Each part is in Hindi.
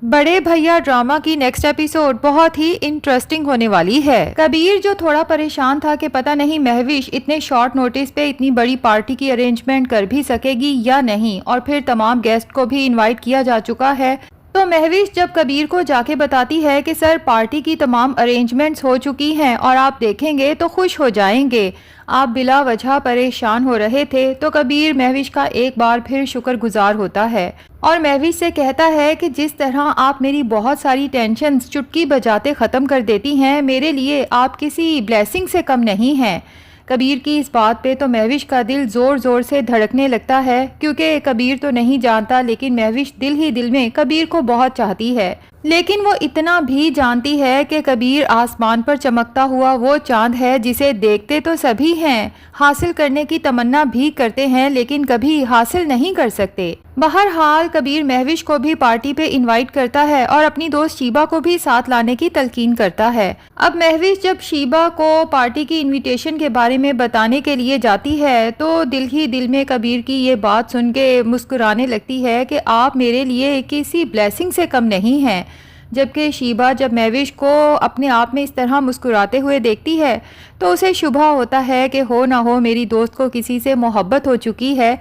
बड़े भैया ड्रामा की नेक्स्ट एपिसोड बहुत ही इंटरेस्टिंग होने वाली है। कबीर जो थोड़ा परेशान था कि पता नहीं महविश इतने शॉर्ट नोटिस पे इतनी बड़ी पार्टी की अरेंजमेंट कर भी सकेगी या नहीं, और फिर तमाम गेस्ट को भी इनवाइट किया जा चुका है। तो महविश जब कबीर को जाके बताती है कि सर पार्टी की तमाम अरेंजमेंट्स हो चुकी हैं और आप देखेंगे तो खुश हो जाएंगे, आप बिला वजह परेशान हो रहे थे, तो कबीर महविश का एक बार फिर शुक्रगुजार होता है और महविश से कहता है कि जिस तरह आप मेरी बहुत सारी टेंशन्स चुटकी बजाते ख़त्म कर देती हैं, मेरे लिए आप किसी ब्लेसिंग से कम नहीं हैं। कबीर की इस बात पे तो महविश का दिल ज़ोर ज़ोर से धड़कने लगता है, क्योंकि कबीर तो नहीं जानता लेकिन महविश दिल ही दिल में कबीर को बहुत चाहती है। लेकिन वो इतना भी जानती है कि कबीर आसमान पर चमकता हुआ वो चांद है जिसे देखते तो सभी हैं, हासिल करने की तमन्ना भी करते हैं लेकिन कभी हासिल नहीं कर सकते। बहरहाल कबीर महविश को भी पार्टी पे इनवाइट करता है और अपनी दोस्त शीबा को भी साथ लाने की तलकीन करता है। अब महविश जब शीबा को पार्टी की इनविटेशन के बारे में बताने के लिए जाती है तो दिल ही दिल में कबीर की ये बात सुन के मुस्कुराने लगती है कि आप मेरे लिए किसी ब्लेसिंग से कम नहीं हैं। जबकि शीबा जब महविश को अपने आप में इस तरह मुस्कुराते हुए देखती है तो उसे शुबा होता है कि हो ना हो मेरी दोस्त को किसी से मोहब्बत हो चुकी है।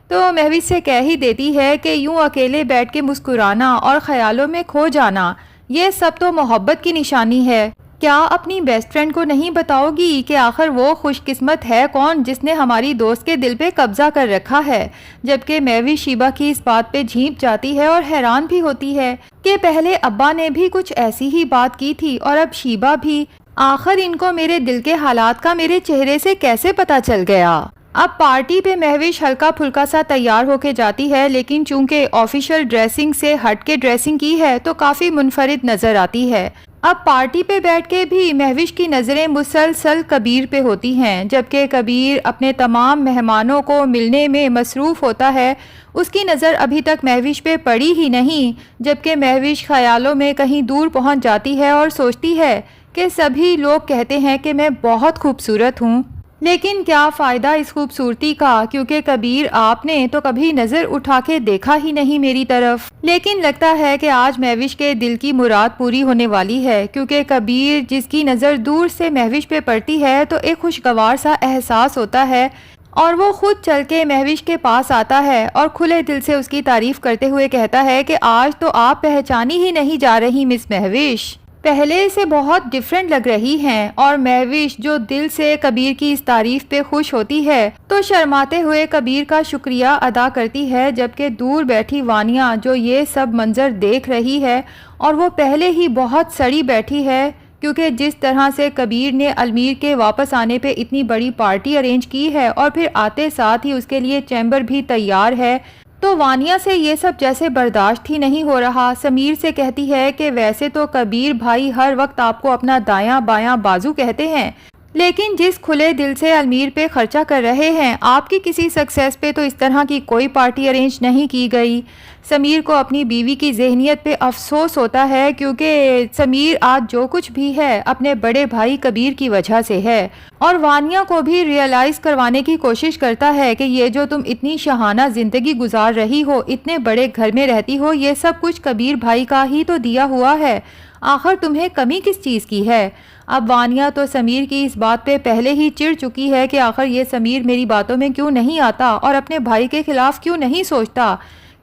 तो महविश से कह ही देती है कि यूं अकेले बैठ के मुस्कुराना और ख्यालों में खो जाना, ये सब तो मोहब्बत की निशानी है। क्या अपनी बेस्ट फ्रेंड को नहीं बताओगी कि आखिर वो खुशकिस्मत है कौन जिसने हमारी दोस्त के दिल पे कब्जा कर रखा है। जबकि महविश शीबा की इस बात पे झींप जाती है और हैरान भी होती है कि पहले अब्बा ने भी कुछ ऐसी ही बात की थी और अब शीबा भी, आखिर इनको मेरे दिल के हालात का मेरे चेहरे से कैसे पता चल गया। अब पार्टी पे महविश हल्का फुल्का सा तैयार होके जाती है, लेकिन चूंकि ऑफिशियल ड्रेसिंग से हट के ड्रेसिंग की है तो काफ़ी मुनफरिद नज़र आती है। अब पार्टी पे बैठ के भी महविश की नज़रें मुसलसल कबीर पे होती हैं, जबकि कबीर अपने तमाम मेहमानों को मिलने में मसरूफ़ होता है। उसकी नज़र अभी तक महविश पे पड़ी ही नहीं, जबकि महविश ख्यालों में कहीं दूर पहुंच जाती है और सोचती है कि सभी लोग कहते हैं कि मैं बहुत खूबसूरत हूँ, लेकिन क्या फ़ायदा इस खूबसूरती का, क्योंकि कबीर आपने तो कभी नज़र उठा के देखा ही नहीं मेरी तरफ। लेकिन लगता है कि आज महविश के दिल की मुराद पूरी होने वाली है, क्योंकि कबीर जिसकी नज़र दूर से महविश पे पड़ती है तो एक खुशगवार सा एहसास होता है और वो खुद चल के महविश के पास आता है और खुले दिल से उसकी तारीफ़ करते हुए कहता है कि आज तो आप पहचानी ही नहीं जा रही मिस महविश, पहले से बहुत डिफरेंट लग रही हैं। और महविश जो दिल से कबीर की इस तारीफ पे खुश होती है तो शर्माते हुए कबीर का शुक्रिया अदा करती है, जबकि दूर बैठी वानिया जो ये सब मंजर देख रही है और वो पहले ही बहुत सड़ी बैठी है, क्योंकि जिस तरह से कबीर ने अलमीर के वापस आने पे इतनी बड़ी पार्टी अरेंज की है और फिर आते साथ ही उसके लिए चैम्बर भी तैयार है, तो वानिया से ये सब जैसे बर्दाश्त ही नहीं हो रहा। समीर से कहती है कि वैसे तो कबीर भाई हर वक्त आपको अपना दायां बायां बाजू कहते हैं, लेकिन जिस खुले दिल से अलमीर पे खर्चा कर रहे हैं, आपकी किसी सक्सेस पे तो इस तरह की कोई पार्टी अरेंज नहीं की गई। समीर को अपनी बीवी की जहनियत पे अफसोस होता है, क्योंकि समीर आज जो कुछ भी है अपने बड़े भाई कबीर की वजह से है। और वानिया को भी रियलाइज़ करवाने की कोशिश करता है कि ये जो तुम इतनी शहाना ज़िंदगी गुजार रही हो, इतने बड़े घर में रहती हो, ये सब कुछ कबीर भाई का ही तो दिया हुआ है, आखिर तुम्हें कमी किस चीज़ की है। अब वानिया तो समीर की इस बात पे पहले ही चिढ़ चुकी है कि आखिर ये समीर मेरी बातों में क्यों नहीं आता और अपने भाई के खिलाफ क्यों नहीं सोचता,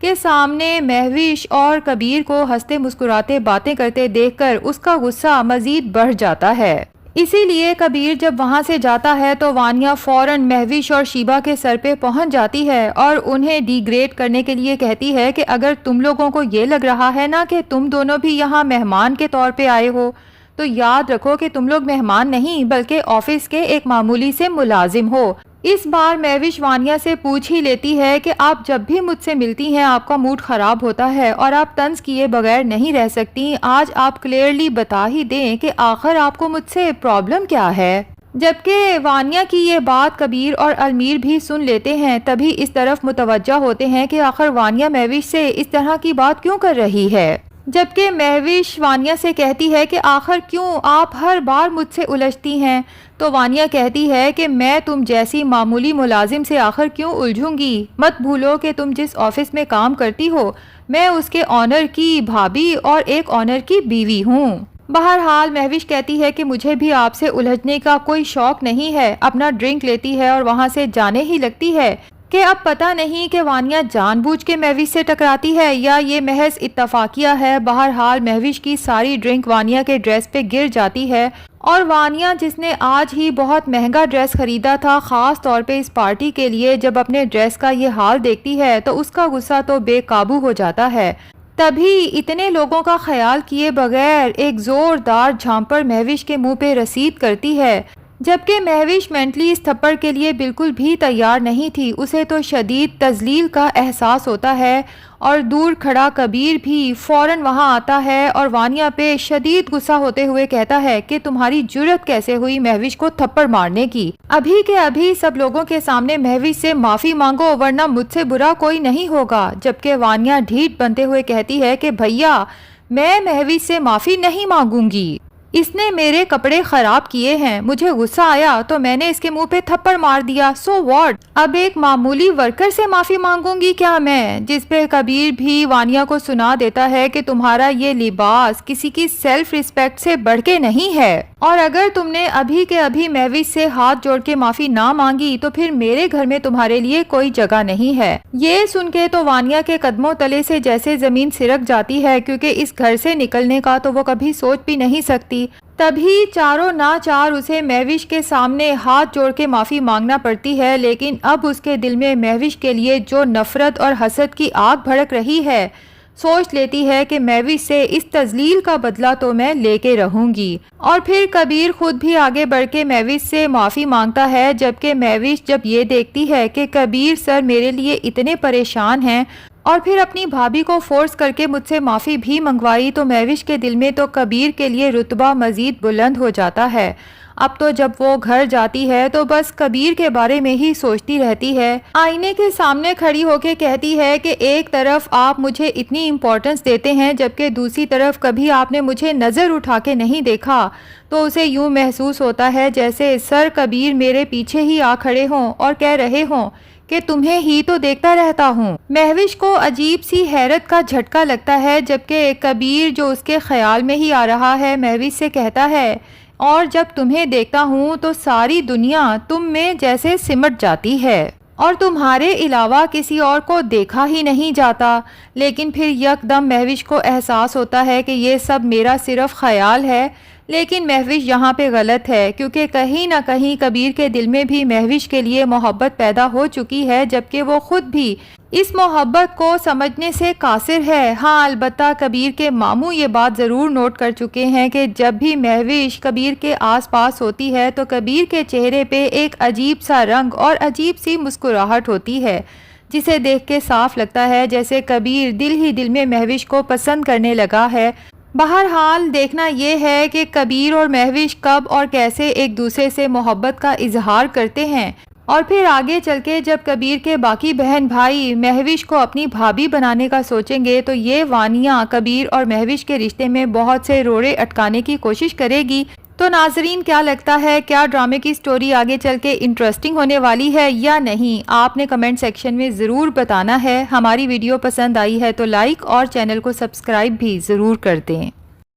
के सामने महविश और कबीर को हंसते मुस्कुराते बातें करते देखकर उसका गुस्सा मज़ीद बढ़ जाता है। इसीलिए कबीर जब वहां से जाता है तो वानिया फ़ौरन महविश और शीबा के सर पे पहुंच जाती है और उन्हें डिग्रेड करने के लिए कहती है कि अगर तुम लोगों को ये लग रहा है ना कि तुम दोनों भी यहाँ मेहमान के तौर पे आए हो, तो याद रखो कि तुम लोग मेहमान नहीं बल्कि ऑफिस के एक मामूली से मुलाजिम हो। इस बार महविश वानिया से पूछ ही लेती है कि आप जब भी मुझसे मिलती हैं आपका मूड ख़राब होता है और आप तंज किए बगैर नहीं रह सकती। आज आप क्लियरली बता ही दें कि आखिर आपको मुझसे प्रॉब्लम क्या है। जबकि वानिया की ये बात कबीर और अलमीर भी सुन लेते हैं, तभी इस तरफ मुतवज्जा होते हैं कि आखिर वानिया महविश से इस तरह की बात क्यों कर रही है। जबकि महविश वानिया से कहती है कि आखिर क्यों आप हर बार मुझसे उलझती हैं, तो वानिया कहती है कि मैं तुम जैसी मामूली मुलाजिम से आखिर क्यों उलझूंगी। मत भूलो कि तुम जिस ऑफिस में काम करती हो मैं उसके ऑनर की भाभी और एक ऑनर की बीवी हूँ। बहरहाल महविश कहती है कि मुझे भी आपसे उलझने का कोई शौक नहीं है। अपना ड्रिंक लेती है और वहाँ से जाने ही लगती है कि अब पता नहीं कि वानिया जानबूझ के महविश से टकराती है या ये महज इत्तफाकिया है। बहरहाल महविश की सारी ड्रिंक वानिया के ड्रेस पे गिर जाती है और वानिया, जिसने आज ही बहुत महंगा ड्रेस खरीदा था खास तौर पे इस पार्टी के लिए, जब अपने ड्रेस का ये हाल देखती है तो उसका गुस्सा तो बेकाबू हो जाता है। तभी इतने लोगों का ख्याल किए बगैर एक जोरदार झांपड़ महविश के मुंह पे रसीद करती है, जबकि महविश मेंटली इस थप्पड़ के लिए बिल्कुल भी तैयार नहीं थी। उसे तो शदीद तजलील का एहसास होता है और दूर खड़ा कबीर भी फौरन वहां आता है और वानिया पे शदीद गुस्सा होते हुए कहता है कि तुम्हारी जुर्रत कैसे हुई महविश को थप्पड़ मारने की। अभी के अभी सब लोगों के सामने महविश से माफी मांगो वरना मुझसे बुरा कोई नहीं होगा। जबकि वानिया ढीठ बनते हुए कहती है कि भैया, मैं महविश से माफी नहीं मांगूंगी, इसने मेरे कपड़े खराब किए हैं, मुझे गुस्सा आया तो मैंने इसके मुंह पे थप्पड़ मार दिया, सो व्हाट, अब एक मामूली वर्कर से माफी मांगूंगी क्या मैं। जिस पे कबीर भी वानिया को सुना देता है कि तुम्हारा ये लिबास किसी की सेल्फ रिस्पेक्ट से बढ़ के नहीं है और अगर तुमने अभी के अभी महविश से हाथ जोड़ के माफी ना मांगी तो फिर मेरे घर में तुम्हारे लिए कोई जगह नहीं है। ये सुन के तो वानिया के कदमों तले से जैसे जमीन सिरक जाती है, क्योंकि इस घर से निकलने का तो वो कभी सोच भी नहीं सकती। तभी चारों नाचार उसे महविश के सामने हाथ जोड़ के माफी मांगना पड़ती है, लेकिन अब उसके दिल में महविश के लिए जो नफरत और हसद की आग भड़क रही है, सोच लेती है कि महविश से इस तजलील का बदला तो मैं लेके रहूंगी। और फिर कबीर खुद भी आगे बढ़ के महविश से माफ़ी मांगता है, जबकि महविश जब ये देखती है कि कबीर सर मेरे लिए इतने परेशान हैं और फिर अपनी भाभी को फोर्स करके मुझसे माफ़ी भी मंगवाई, तो महविश के दिल में तो कबीर के लिए रुतबा मज़ीद बुलंद हो जाता है। अब तो जब वो घर जाती है तो बस कबीर के बारे में ही सोचती रहती है। आईने के सामने खड़ी होके कहती है कि एक तरफ आप मुझे इतनी इम्पोर्टेंस देते हैं जबकि दूसरी तरफ कभी आपने मुझे नज़र उठा के नहीं देखा। तो उसे यूँ महसूस होता है जैसे सर कबीर मेरे पीछे ही आ खड़े हों और कह रहे हों कि तुम्हें ही तो देखता रहता हूँ। महविश को अजीब सी हैरत का झटका लगता है, जबकि कबीर जो उसके ख्याल में ही आ रहा है महविश से कहता है, और जब तुम्हें देखता हूँ तो सारी दुनिया तुम में जैसे सिमट जाती है और तुम्हारे अलावा किसी और को देखा ही नहीं जाता। लेकिन फिर यकदम महविश को एहसास होता है कि ये सब मेरा सिर्फ ख्याल है। लेकिन महविश यहाँ पे गलत है, क्योंकि कहीं ना कहीं कबीर के दिल में भी महविश के लिए मोहब्बत पैदा हो चुकी है, जबकि वो खुद भी इस मोहब्बत को समझने से कासिर है। हाँ, अलबत्ता कबीर के मामू ये बात ज़रूर नोट कर चुके हैं कि जब भी महविश कबीर के आसपास होती है तो कबीर के चेहरे पे एक अजीब सा रंग और अजीब सी मुस्कुराहट होती है, जिसे देख के साफ लगता है जैसे कबीर दिल ही दिल में महविश को पसंद करने लगा है। बहरहाल देखना ये है कि कबीर और महविश कब और कैसे एक दूसरे से मोहब्बत का इजहार करते हैं, और फिर आगे चल के जब कबीर के बाकी बहन भाई महविश को अपनी भाभी बनाने का सोचेंगे तो ये वानिया कबीर और महविश के रिश्ते में बहुत से रोड़े अटकाने की कोशिश करेगी। तो नाजरीन, क्या लगता है, क्या ड्रामे की स्टोरी आगे चल के इंटरेस्टिंग होने वाली है या नहीं? आपने कमेंट सेक्शन में ज़रूर बताना है। हमारी वीडियो पसंद आई है तो लाइक और चैनल को सब्सक्राइब भी ज़रूर कर दें।